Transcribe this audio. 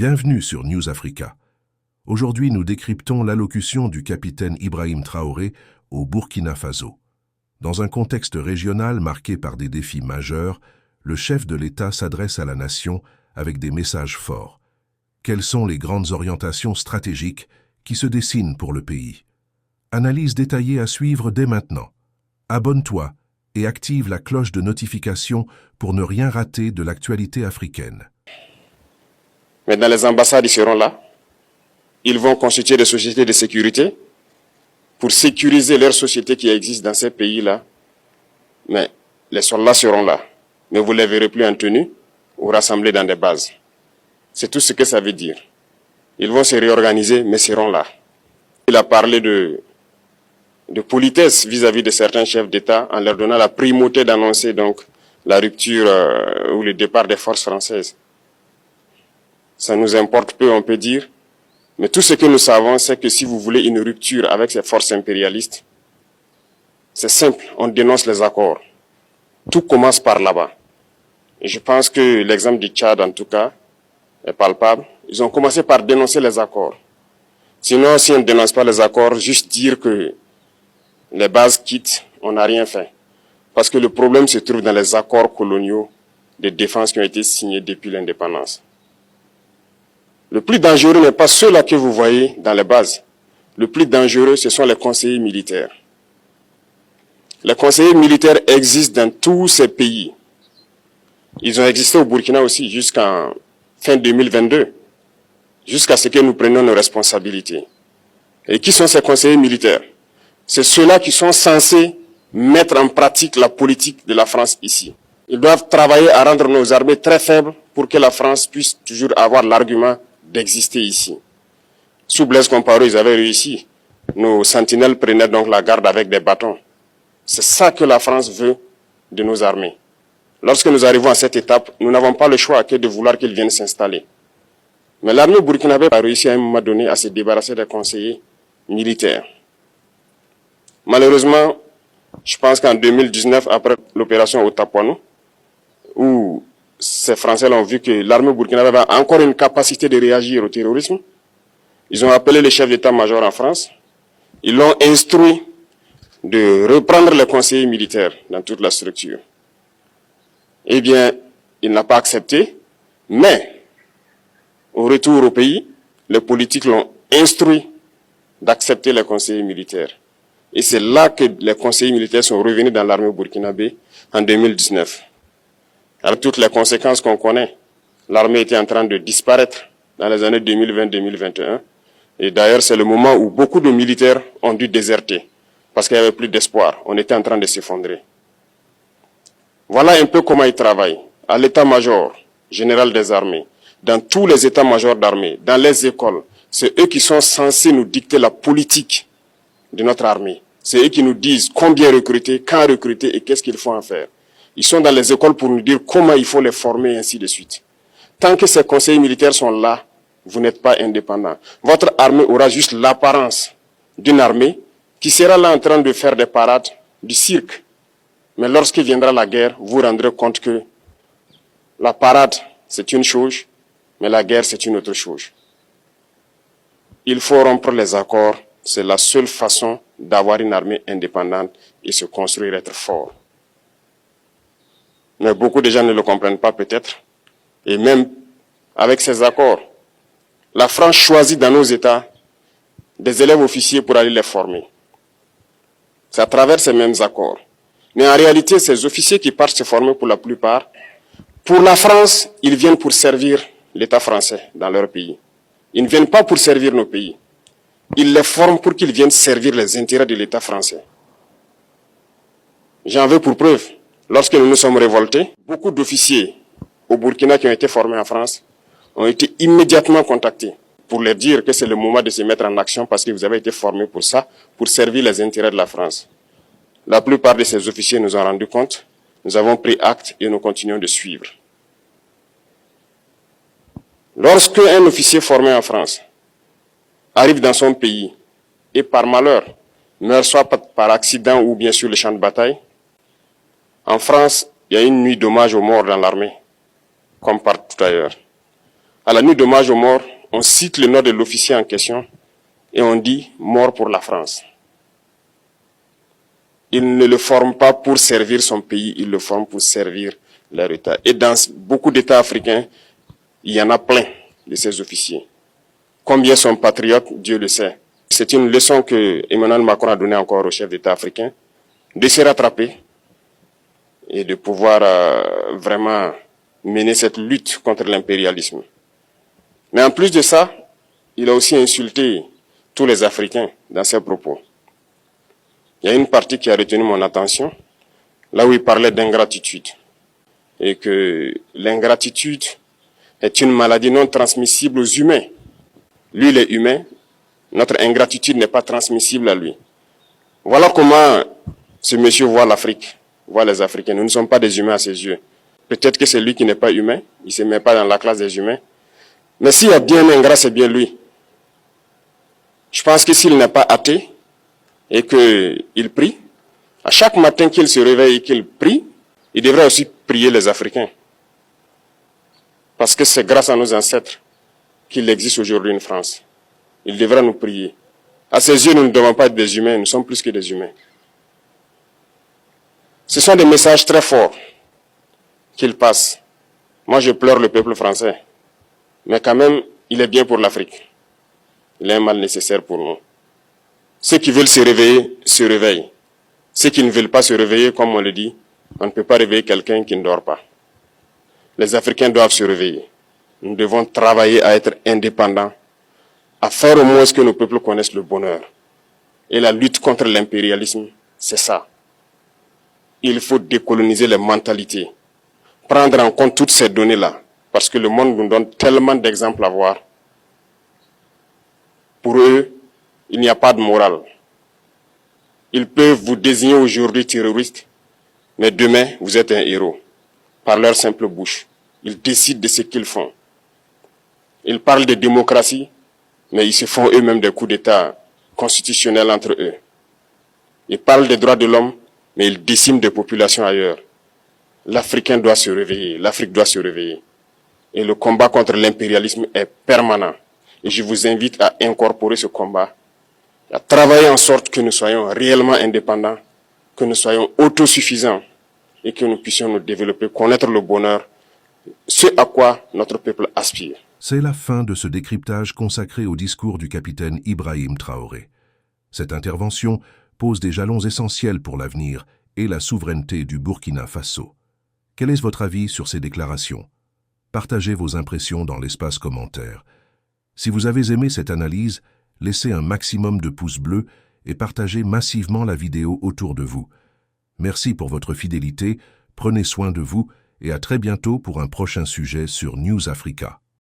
Bienvenue sur News Africa. Aujourd'hui, nous décryptons l'allocution du capitaine Ibrahim Traoré au Burkina Faso. Dans un contexte régional marqué par des défis majeurs, le chef de l'État s'adresse à la nation avec des messages forts. Quelles sont les grandes orientations stratégiques qui se dessinent pour le pays? Analyse détaillée à suivre dès maintenant. Abonne-toi et active la cloche de notification pour ne rien rater de l'actualité africaine. Maintenant, les ambassades, ils seront là. Ils vont constituer des sociétés de sécurité pour sécuriser leurs sociétés qui existent dans ces pays-là. Mais les soldats seront là. Mais vous ne les verrez plus en tenue ou rassemblés dans des bases. C'est tout ce que ça veut dire. Ils vont se réorganiser, mais seront là. Il a parlé de politesse vis-à-vis de certains chefs d'État en leur donnant la primauté d'annoncer donc la rupture ou le départ des forces françaises. Ça nous importe peu, on peut dire. Mais tout ce que nous savons, c'est que si vous voulez une rupture avec ces forces impérialistes, c'est simple, on dénonce les accords. Tout commence par là-bas. Et je pense que l'exemple du Tchad, en tout cas, est palpable. Ils ont commencé par dénoncer les accords. Sinon, si on ne dénonce pas les accords, juste dire que les bases quittent, on n'a rien fait. Parce que le problème se trouve dans les accords coloniaux de défense qui ont été signés depuis l'indépendance. Le plus dangereux n'est pas ceux-là que vous voyez dans les bases. Le plus dangereux, ce sont les conseillers militaires. Les conseillers militaires existent dans tous ces pays. Ils ont existé au Burkina aussi jusqu'en fin 2022, jusqu'à ce que nous prenions nos responsabilités. Et qui sont ces conseillers militaires? C'est ceux-là qui sont censés mettre en pratique la politique de la France ici. Ils doivent travailler à rendre nos armées très faibles pour que la France puisse toujours avoir l'argument d'exister ici. Sous Blaise Compaoré, ils avaient réussi. Nos sentinelles prenaient donc la garde avec des bâtons. C'est ça que la France veut de nos armées. Lorsque nous arrivons à cette étape, nous n'avons pas le choix que de vouloir qu'ils viennent s'installer. Mais l'armée burkinabé a réussi à un moment donné à se débarrasser des conseillers militaires. Malheureusement, je pense qu'en 2019, après l'opération Otapouanou, où ces Français ont vu que l'armée burkinabé a encore une capacité de réagir au terrorisme, ils ont appelé le chef d'état-major en France, ils l'ont instruit de reprendre les conseillers militaires dans toute la structure. Eh bien, il n'a pas accepté, mais au retour au pays, les politiques l'ont instruit d'accepter les conseillers militaires. Et c'est là que les conseillers militaires sont revenus dans l'armée burkinabé en 2019. Avec toutes les conséquences qu'on connaît, l'armée était en train de disparaître dans les années 2020-2021. Et d'ailleurs, c'est le moment où beaucoup de militaires ont dû déserter parce qu'il n'y avait plus d'espoir. On était en train de s'effondrer. Voilà un peu comment ils travaillent. À l'état-major général des armées, dans tous les états-majors d'armée, dans les écoles, c'est eux qui sont censés nous dicter la politique de notre armée. C'est eux qui nous disent combien recruter, quand recruter et qu'est-ce qu'il faut en faire. Ils sont dans les écoles pour nous dire comment il faut les former et ainsi de suite. Tant que ces conseillers militaires sont là, vous n'êtes pas indépendant. Votre armée aura juste l'apparence d'une armée qui sera là en train de faire des parades, du cirque. Mais lorsqu'il viendra la guerre, vous vous rendrez compte que la parade, c'est une chose, mais la guerre, c'est une autre chose. Il faut rompre les accords. C'est la seule façon d'avoir une armée indépendante et se construire, être fort. Mais beaucoup de gens ne le comprennent pas peut-être. Et même avec ces accords, la France choisit dans nos États des élèves officiers pour aller les former. C'est à travers ces mêmes accords. Mais en réalité, ces officiers qui partent se former pour la plupart, pour la France, ils viennent pour servir l'État français dans leur pays. Ils ne viennent pas pour servir nos pays. Ils les forment pour qu'ils viennent servir les intérêts de l'État français. J'en veux pour preuve. Lorsque nous nous sommes révoltés, beaucoup d'officiers au Burkina qui ont été formés en France ont été immédiatement contactés pour leur dire que c'est le moment de se mettre en action parce que vous avez été formés pour ça, pour servir les intérêts de la France. La plupart de ces officiers nous ont rendu compte, nous avons pris acte et nous continuons de suivre. Lorsque un officier formé en France arrive dans son pays et par malheur meurt soit par accident ou bien sur le champ de bataille, en France, il y a une nuit d'hommage aux morts dans l'armée, comme partout ailleurs. À la nuit d'hommage aux morts, on cite le nom de l'officier en question et on dit « mort pour la France ». Il ne le forme pas pour servir son pays, il le forme pour servir leur État. Et dans beaucoup d'États africains, il y en a plein de ces officiers. Combien sont patriotes, Dieu le sait. C'est une leçon que Emmanuel Macron a donnée encore au chef d'État africain, de se rattraper et de pouvoir vraiment mener cette lutte contre l'impérialisme. Mais en plus de ça, il a aussi insulté tous les Africains dans ses propos. Il y a une partie qui a retenu mon attention, là où il parlait d'ingratitude. Et que l'ingratitude est une maladie non transmissible aux humains. Lui, il est humain, notre ingratitude n'est pas transmissible à lui. Voilà comment ce monsieur voit l'Afrique, voit les Africains. Nous ne sommes pas des humains à ses yeux. Peut-être que c'est lui qui n'est pas humain, il ne se met pas dans la classe des humains. Mais s'il y a bien un ingrat, c'est bien lui. Je pense que s'il n'est pas athée et qu'il prie, à chaque matin qu'il se réveille et qu'il prie, il devrait aussi prier les Africains. Parce que c'est grâce à nos ancêtres qu'il existe aujourd'hui une France. Il devrait nous prier. À ses yeux, nous ne devons pas être des humains, nous sommes plus que des humains. Ce sont des messages très forts qu'il passe. Moi, je pleure le peuple français. Mais quand même, il est bien pour l'Afrique. Il est un mal nécessaire pour nous. Ceux qui veulent se réveiller, se réveillent. Ceux qui ne veulent pas se réveiller, comme on le dit, on ne peut pas réveiller quelqu'un qui ne dort pas. Les Africains doivent se réveiller. Nous devons travailler à être indépendants, à faire au moins que nos peuples connaissent le bonheur. Et la lutte contre l'impérialisme, c'est ça. Il faut décoloniser les mentalités, prendre en compte toutes ces données-là, parce que le monde nous donne tellement d'exemples à voir. Pour eux, il n'y a pas de morale. Ils peuvent vous désigner aujourd'hui terroriste, mais demain, vous êtes un héros, par leur simple bouche. Ils décident de ce qu'ils font. Ils parlent de démocratie, mais ils se font eux-mêmes des coups d'État constitutionnels entre eux. Ils parlent des droits de l'homme, mais ils déciment des populations ailleurs. L'Africain doit se réveiller, l'Afrique doit se réveiller. Et le combat contre l'impérialisme est permanent. Et je vous invite à incorporer ce combat, à travailler en sorte que nous soyons réellement indépendants, que nous soyons autosuffisants et que nous puissions nous développer, connaître le bonheur, ce à quoi notre peuple aspire. C'est la fin de ce décryptage consacré au discours du capitaine Ibrahim Traoré. Cette intervention pose des jalons essentiels pour l'avenir et la souveraineté du Burkina Faso. Quel est votre avis sur ces déclarations? Partagez vos impressions dans l'espace commentaire. Si vous avez aimé cette analyse, laissez un maximum de pouces bleus et partagez massivement la vidéo autour de vous. Merci pour votre fidélité, prenez soin de vous et à très bientôt pour un prochain sujet sur News Africa.